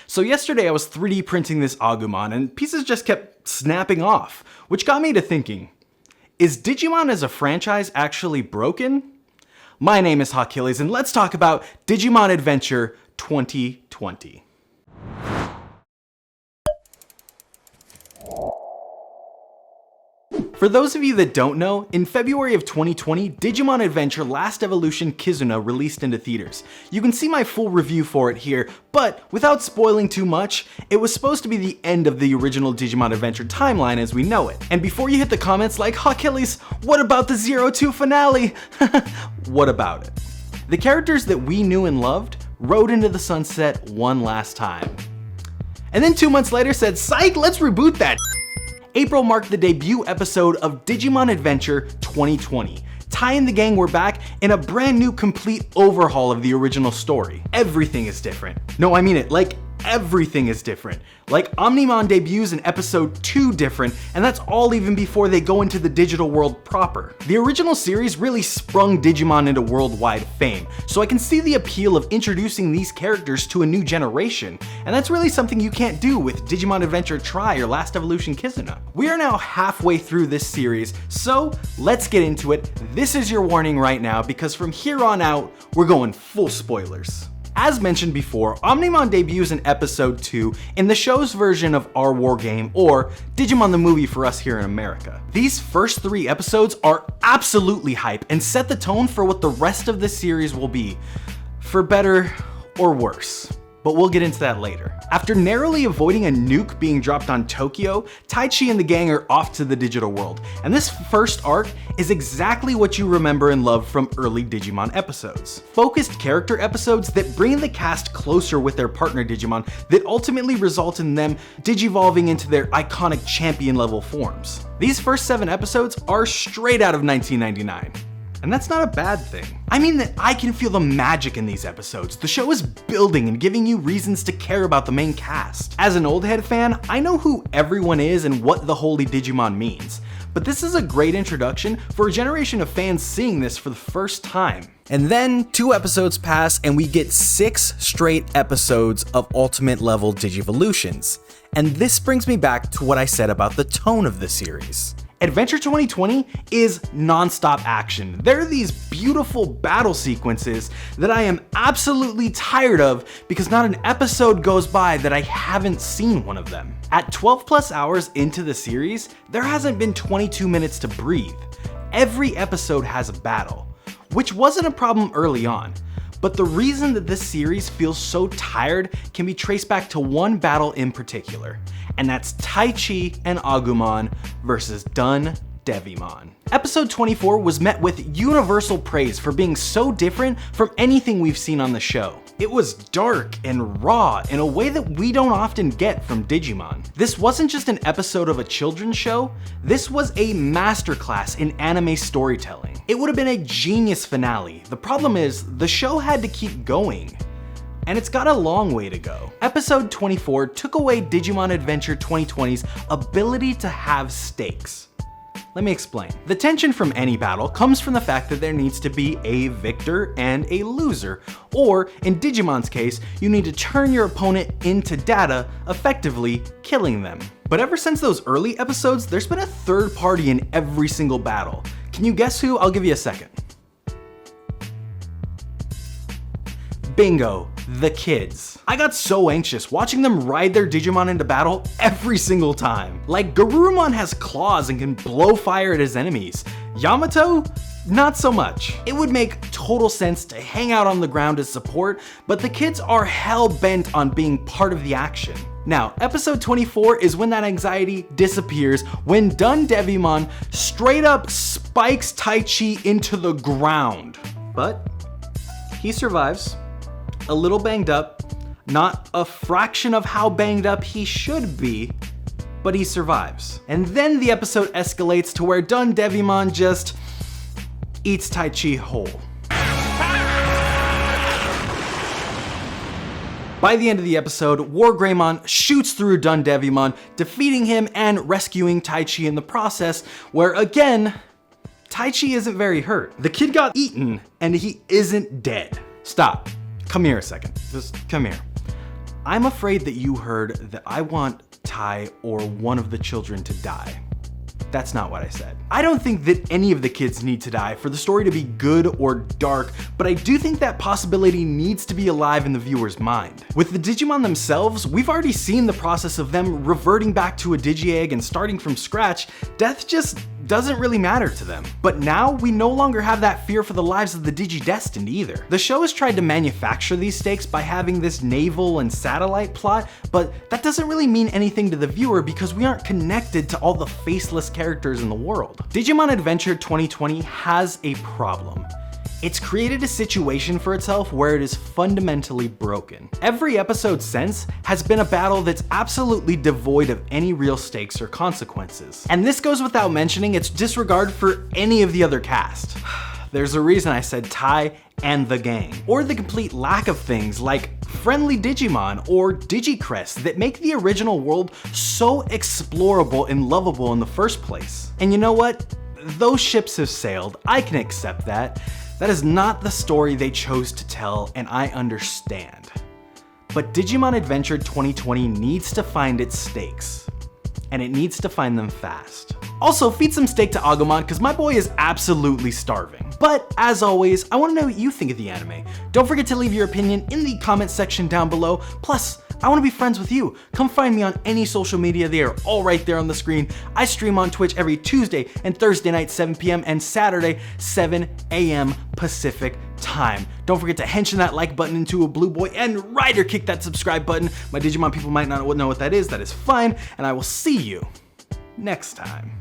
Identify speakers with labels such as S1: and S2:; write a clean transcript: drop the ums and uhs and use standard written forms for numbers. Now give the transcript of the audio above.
S1: So yesterday I was 3D printing this Agumon and pieces just kept snapping off, which got me to thinking, is Digimon as a franchise actually broken? My name is Achilles and let's talk about Digimon Adventure 2020. For those of you that don't know, in February of 2020, Digimon Adventure Last Evolution Kizuna released into theaters. You can see my full review for it here, but without spoiling too much, it was supposed to be the end of the original Digimon Adventure timeline as we know it. And before you hit the comments like, Achilles, what about the 02 finale? What about it? The characters that we knew and loved rode into the sunset one last time. And then 2 months later said, psych, let's reboot that. April marked the debut episode of Digimon Adventure 2020. Tai and the gang were back in a brand new complete overhaul of the original story. Everything is different. No, I mean it, like everything is different. Like Omnimon debuts in episode 2 different, and that's all even before they go into the digital world proper. The original series really sprung Digimon into worldwide fame, so I can see the appeal of introducing these characters to a new generation, and that's really something you can't do with Digimon Adventure Tri or Last Evolution Kizuna. We are now halfway through this series, so let's get into it. This is your warning right now, because from here on out, we're going full spoilers. As mentioned before, Omnimon debuts in episode 2 in the show's version of Our War Game, or Digimon the Movie for us here in America. These first 3 episodes are absolutely hype and set the tone for what the rest of the series will be, for better or worse. But we'll get into that later. After narrowly avoiding a nuke being dropped on Tokyo, Taichi and the gang are off to the digital world, and this first arc is exactly what you remember and love from early Digimon episodes. Focused character episodes that bring the cast closer with their partner Digimon that ultimately result in them digivolving into their iconic champion level forms. These first 7 episodes are straight out of 1999. And that's not a bad thing. I mean that I can feel the magic in these episodes. The show is building and giving you reasons to care about the main cast. As an old head fan, I know who everyone is and what the Holy Digimon means. But this is a great introduction for a generation of fans seeing this for the first time. And then 2 episodes pass and we get 6 straight episodes of ultimate level Digivolutions. And this brings me back to what I said about the tone of the series. Adventure 2020 is non-stop action. There are these beautiful battle sequences that I am absolutely tired of because not an episode goes by that I haven't seen one of them. At 12 plus hours into the series, there hasn't been 22 minutes to breathe. Every episode has a battle, which wasn't a problem early on. But the reason that this series feels so tired can be traced back to one battle in particular, and that's Taichi and Agumon versus Devimon. Episode 24 was met with universal praise for being so different from anything we've seen on the show. It was dark and raw in a way that we don't often get from Digimon. This wasn't just an episode of a children's show, this was a masterclass in anime storytelling. It would have been a genius finale. The problem is, the show had to keep going. And it's got a long way to go. Episode 24 took away Digimon Adventure 2020's ability to have stakes. Let me explain. The tension from any battle comes from the fact that there needs to be a victor and a loser, or in Digimon's case, you need to turn your opponent into data, effectively killing them. But ever since those early episodes, there's been a third party in every single battle. Can you guess who? I'll give you a second. Bingo, the kids. I got so anxious watching them ride their Digimon into battle every single time. Like, Garurumon has claws and can blow fire at his enemies. Yamato? Not so much. It would make total sense to hang out on the ground as support, but the kids are hell-bent on being part of the action. Now, episode 24 is when that anxiety disappears, when Devimon straight up spikes Taichi into the ground. But he survives. A little banged up, not a fraction of how banged up he should be, but he survives. And then the episode escalates to where Devimon just eats Taichi whole. By the end of the episode, Wargreymon shoots through Devimon, defeating him and rescuing Taichi in the process, where again, Taichi isn't very hurt. The kid got eaten and he isn't dead. Stop. Come here a second. Just come here. I'm afraid that you heard that I want Tai or one of the children to die. That's not what I said. I don't think that any of the kids need to die for the story to be good or dark, but I do think that possibility needs to be alive in the viewer's mind. With the Digimon themselves, we've already seen the process of them reverting back to a Digi-Egg and starting from scratch. Death just doesn't really matter to them. But now, we no longer have that fear for the lives of the Digi-Destined either. The show has tried to manufacture these stakes by having this naval and satellite plot, but that doesn't really mean anything to the viewer because we aren't connected to all the faceless characters in the world. Digimon Adventure 2020 has a problem. It's created a situation for itself where it is fundamentally broken. Every episode since has been a battle that's absolutely devoid of any real stakes or consequences. And this goes without mentioning its disregard for any of the other cast. There's a reason I said Tai and the gang. Or the complete lack of things like friendly Digimon or Digicrest that make the original world so explorable and lovable in the first place. And you know what? Those ships have sailed. I can accept that. That is not the story they chose to tell, and I understand. But Digimon Adventure 2020 needs to find its stakes, and it needs to find them fast. Also, feed some steak to Agumon, because my boy is absolutely starving. But as always, I want to know what you think of the anime. Don't forget to leave your opinion in the comment section down below. Plus, I want to be friends with you. Come find me on any social media, they are all right there on the screen. I stream on Twitch every Tuesday and Thursday night 7 p.m. and Saturday 7 a.m. Pacific time. Don't forget to henshin that like button into a blue boy and rider kick that subscribe button. My Digimon people might not know what that is fine, and I will see you next time.